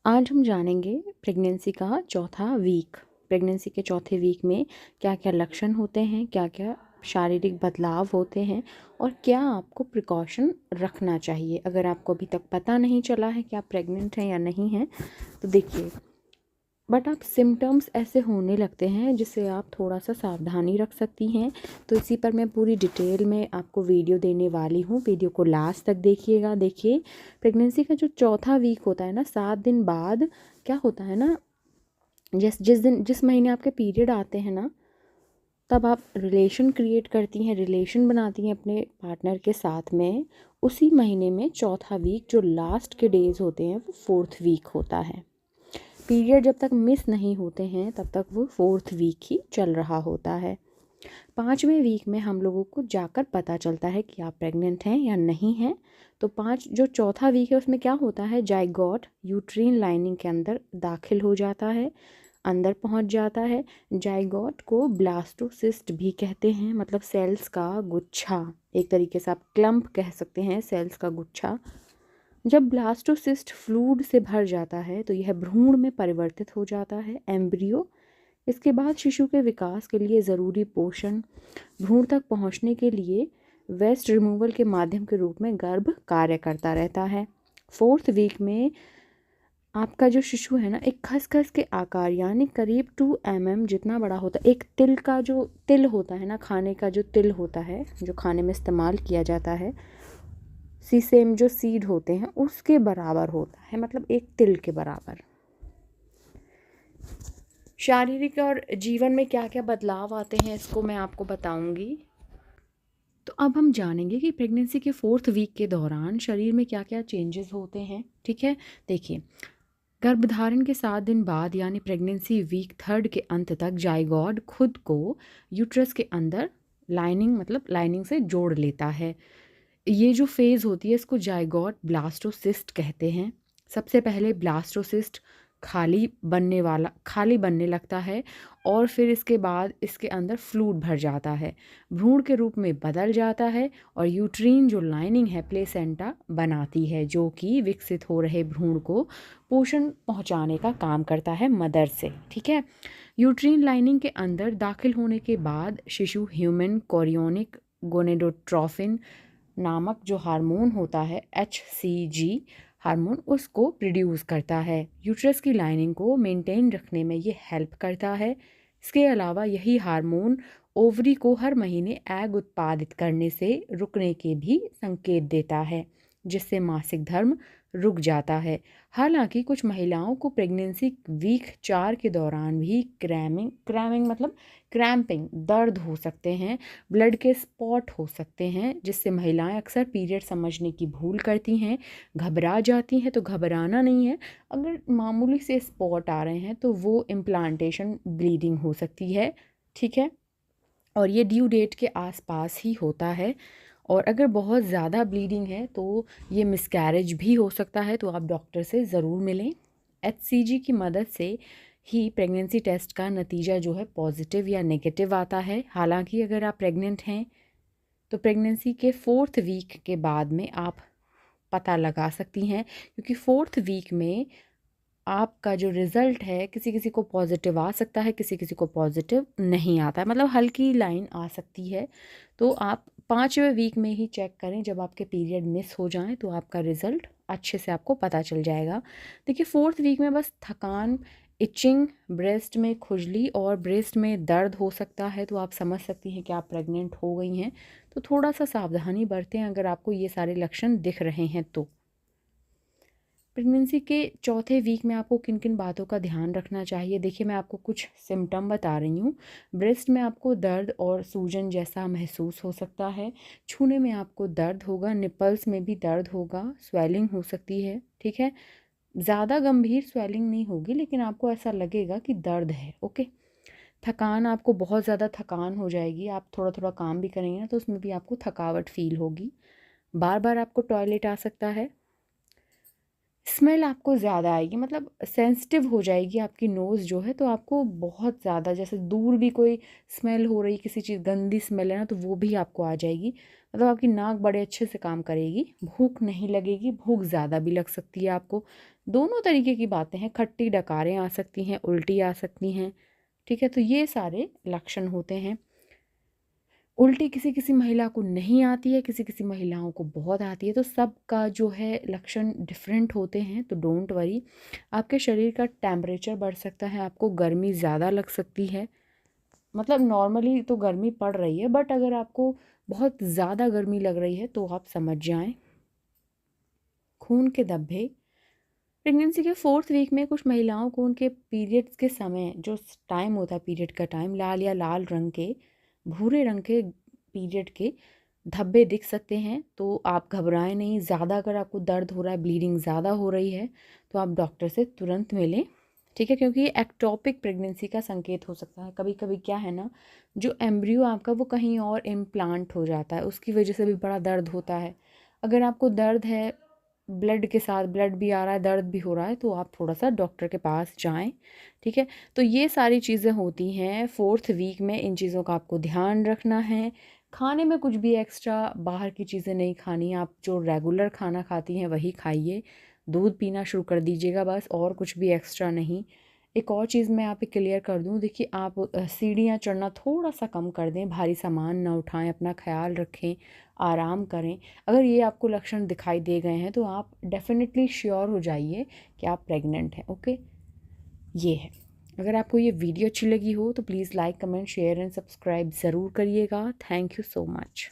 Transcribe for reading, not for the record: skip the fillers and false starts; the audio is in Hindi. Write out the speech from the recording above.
आज हम जानेंगे प्रेगनेंसी का चौथा वीक। प्रेगनेंसी के चौथे वीक में क्या क्या लक्षण होते हैं, क्या क्या शारीरिक बदलाव होते हैं और क्या आपको प्रिकॉशन रखना चाहिए। अगर आपको अभी तक पता नहीं चला है कि आप प्रेग्नेंट हैं या नहीं हैं तो देखिए, बट आप सिम्टम्स ऐसे होने लगते हैं जिससे आप थोड़ा सा सावधानी रख सकती हैं। तो इसी पर मैं पूरी डिटेल में आपको वीडियो देने वाली हूँ। वीडियो को लास्ट तक देखिएगा। देखिए, प्रेगनेंसी का जो चौथा वीक होता है ना, 7 दिन बाद क्या होता है ना, जिस महीने आपके पीरियड आते हैं ना, तब आप रिलेशन क्रिएट करती हैं, रिलेशन बनाती हैं अपने पार्टनर के साथ में। उसी महीने में चौथा वीक जो लास्ट के डेज होते हैं वो 4th वीक होता है। पीरियड जब तक मिस नहीं होते हैं तब तक वो 4th वीक ही चल रहा होता है। 5वें वीक में हम लोगों को जाकर पता चलता है कि आप प्रेग्नेंट हैं या नहीं हैं। तो जो चौथा वीक है उसमें क्या होता है, जाइगोट यूट्रीन लाइनिंग के अंदर दाखिल हो जाता है, अंदर पहुंच जाता है। जाइगोट को ब्लास्टोसिस्ट भी कहते हैं, मतलब सेल्स का गुच्छा। एक तरीके से आप क्लम्प कह सकते हैं, सेल्स का गुच्छा। जब ब्लास्टोसिस्ट फ्लूइड से भर जाता है तो यह भ्रूण में परिवर्तित हो जाता है, एम्ब्रियो। इसके बाद शिशु के विकास के लिए ज़रूरी पोषण भ्रूण तक पहुंचने के लिए वेस्ट रिमूवल के माध्यम के रूप में गर्भ कार्य करता रहता है। 4th वीक में आपका जो शिशु है ना, एक खसखस के आकार यानी करीब 2 mm जितना बड़ा होता है। एक तिल का जो तिल होता है ना, खाने का जो तिल होता है जो खाने में इस्तेमाल किया जाता है, सीसेम जो सीड होते हैं उसके बराबर होता है, मतलब एक तिल के बराबर। शारीरिक और जीवन में क्या क्या बदलाव आते हैं इसको मैं आपको बताऊंगी। तो अब हम जानेंगे कि प्रेगनेंसी के 4th वीक के दौरान शरीर में क्या क्या चेंजेस होते हैं। ठीक है, देखिए, गर्भधारण के 7 दिन बाद यानी प्रेगनेंसी वीक 3rd के अंत तक जाइगोट खुद को यूट्रस के अंदर लाइनिंग, मतलब लाइनिंग से जोड़ लेता है। ये जो फेज़ होती है इसको जाइगोट ब्लास्टोसिस्ट कहते हैं। सबसे पहले ब्लास्टोसिस्ट खाली बनने लगता है और फिर इसके बाद इसके अंदर फ्लूइड भर जाता है, भ्रूण के रूप में बदल जाता है और यूट्रीन जो लाइनिंग है प्लेसेंटा बनाती है, जो कि विकसित हो रहे भ्रूण को पोषण पहुंचाने का काम करता है मदर से। ठीक है, यूट्रीन लाइनिंग के अंदर दाखिल होने के बाद शिशु ह्यूमन कोरियोनिक गोनेडोट्रोफिन नामक जो हार्मोन होता है, HCG हार्मोन, उसको प्रोड्यूस करता है। यूट्रस की लाइनिंग को मेंटेन रखने में ये हेल्प करता है। इसके अलावा यही हार्मोन ओवरी को हर महीने एग उत्पादित करने से रुकने के भी संकेत देता है, जिससे मासिक धर्म रुक जाता है। हालांकि कुछ महिलाओं को प्रेगनेंसी वीक 4 के दौरान भी क्रैमिंग मतलब क्रैम्पिंग दर्द हो सकते हैं, ब्लड के स्पॉट हो सकते हैं, जिससे महिलाएं अक्सर पीरियड समझने की भूल करती हैं, घबरा जाती हैं। तो घबराना नहीं है, अगर मामूली से स्पॉट आ रहे हैं तो वो इम्प्लांटेशन ब्लीडिंग हो सकती है। ठीक है, और ये ड्यू डेट के आसपास ही होता है। और अगर बहुत ज़्यादा ब्लीडिंग है तो ये मिसकैरेज भी हो सकता है, तो आप डॉक्टर से ज़रूर मिलें। HCG की मदद से ही प्रेगनेंसी टेस्ट का नतीजा जो है पॉजिटिव या नेगेटिव आता है। हालांकि अगर आप प्रेग्नेंट हैं तो प्रेगनेंसी के 4th वीक के बाद में आप पता लगा सकती हैं, क्योंकि 4th वीक में आपका जो रिज़ल्ट है किसी किसी को पॉजिटिव आ सकता है, किसी किसी को पॉजिटिव नहीं आता है, मतलब हल्की लाइन आ सकती है। तो आप 5वें वीक में ही चेक करें, जब आपके पीरियड मिस हो जाएं तो आपका रिज़ल्ट अच्छे से आपको पता चल जाएगा। देखिए, 4th वीक में बस थकान, इचिंग, ब्रेस्ट में खुजली और ब्रेस्ट में दर्द हो सकता है, तो आप समझ सकती हैं कि आप प्रेग्नेंट हो गई हैं। तो थोड़ा सा सावधानी बरतें अगर आपको ये सारे लक्षण दिख रहे हैं तो। प्रेगनेंसी के चौथे वीक में आपको किन किन बातों का ध्यान रखना चाहिए, देखिए मैं आपको कुछ सिम्टम बता रही हूँ। ब्रेस्ट में आपको दर्द और सूजन जैसा महसूस हो सकता है, छूने में आपको दर्द होगा, निपल्स में भी दर्द होगा, स्वेलिंग हो सकती है। ठीक है, ज़्यादा गंभीर स्वेलिंग नहीं होगी लेकिन आपको ऐसा लगेगा कि दर्द है। ओके, थकान, आपको बहुत ज़्यादा थकान हो जाएगी, आप थोड़ा थोड़ा काम भी करेंगे ना तो उसमें भी आपको थकावट फील होगी। बार बार आपको टॉयलेट आ सकता है। स्मेल आपको ज़्यादा आएगी, मतलब सेंसिटिव हो जाएगी आपकी नोज़ जो है, तो आपको बहुत ज़्यादा, जैसे दूर भी कोई स्मेल हो रही किसी चीज़, गंदी स्मेल है ना, तो वो भी आपको आ जाएगी। मतलब आपकी नाक बड़े अच्छे से काम करेगी, भूख नहीं लगेगी, भूख ज़्यादा भी लग सकती है आपको। दोनों तरीके की बातें हैं, खट्टी डकारें आ सकती हैं, उल्टी आ सकती हैं, ठीक है? तो ये सारे लक्षण होते हैं। उल्टी किसी किसी महिला को नहीं आती है, किसी किसी महिलाओं को बहुत आती है, तो सबका जो है लक्षण डिफरेंट होते हैं, तो डोंट वरी। आपके शरीर का टेम्परेचर बढ़ सकता है, आपको गर्मी ज़्यादा लग सकती है, मतलब नॉर्मली तो गर्मी पड़ रही है, बट अगर आपको बहुत ज़्यादा गर्मी लग रही है तो आप समझ जाएं। खून के धब्बे, प्रेगनेंसी के 4th वीक में कुछ महिलाओं को उनके पीरियड्स के समय जो टाइम होता है, पीरियड का टाइम, लाल या लाल रंग के, भूरे रंग के पीरियड के धब्बे दिख सकते हैं। तो आप घबराएं नहीं, ज़्यादा अगर आपको दर्द हो रहा है, ब्लीडिंग ज़्यादा हो रही है, तो आप डॉक्टर से तुरंत मिलें, ठीक है? क्योंकि ये एक्टोपिक प्रेगनेंसी का संकेत हो सकता है। कभी कभी क्या है ना, जो एम्ब्रियो आपका वो कहीं और इम्प्लांट हो जाता है, उसकी वजह से भी बड़ा दर्द होता है। अगर आपको दर्द है, ब्लड के साथ ब्लड भी आ रहा है, दर्द भी हो रहा है, तो आप थोड़ा-सा डॉक्टर के पास जाएँ, ठीक है? तो ये सारी चीज़ें होती हैं 4th वीक में, इन चीज़ों का आपको ध्यान रखना है। खाने में कुछ भी एक्स्ट्रा बाहर की चीज़ें नहीं खानी, आप जो रेगुलर खाना खाती हैं वही खाइए। दूध पीना शुरू कर दीजिएगा बस, और कुछ भी एक्स्ट्रा नहीं। एक और चीज़ मैं यहाँ पे क्लियर कर दूँ, देखिए आप सीढ़ियाँ चढ़ना थोड़ा-सा कम कर दें, भारी सामान ना उठाएँ, अपना ख़्याल रखें, आराम करें। अगर ये आपको लक्षण दिखाई दे गए हैं तो आप डेफ़िनेटली श्योर हो जाइए कि आप प्रेग्नेंट हैं, ओके? ये है। अगर आपको ये वीडियो अच्छी लगी हो तो please like, comment, share and subscribe ज़रूर करिएगा। Thank you so much.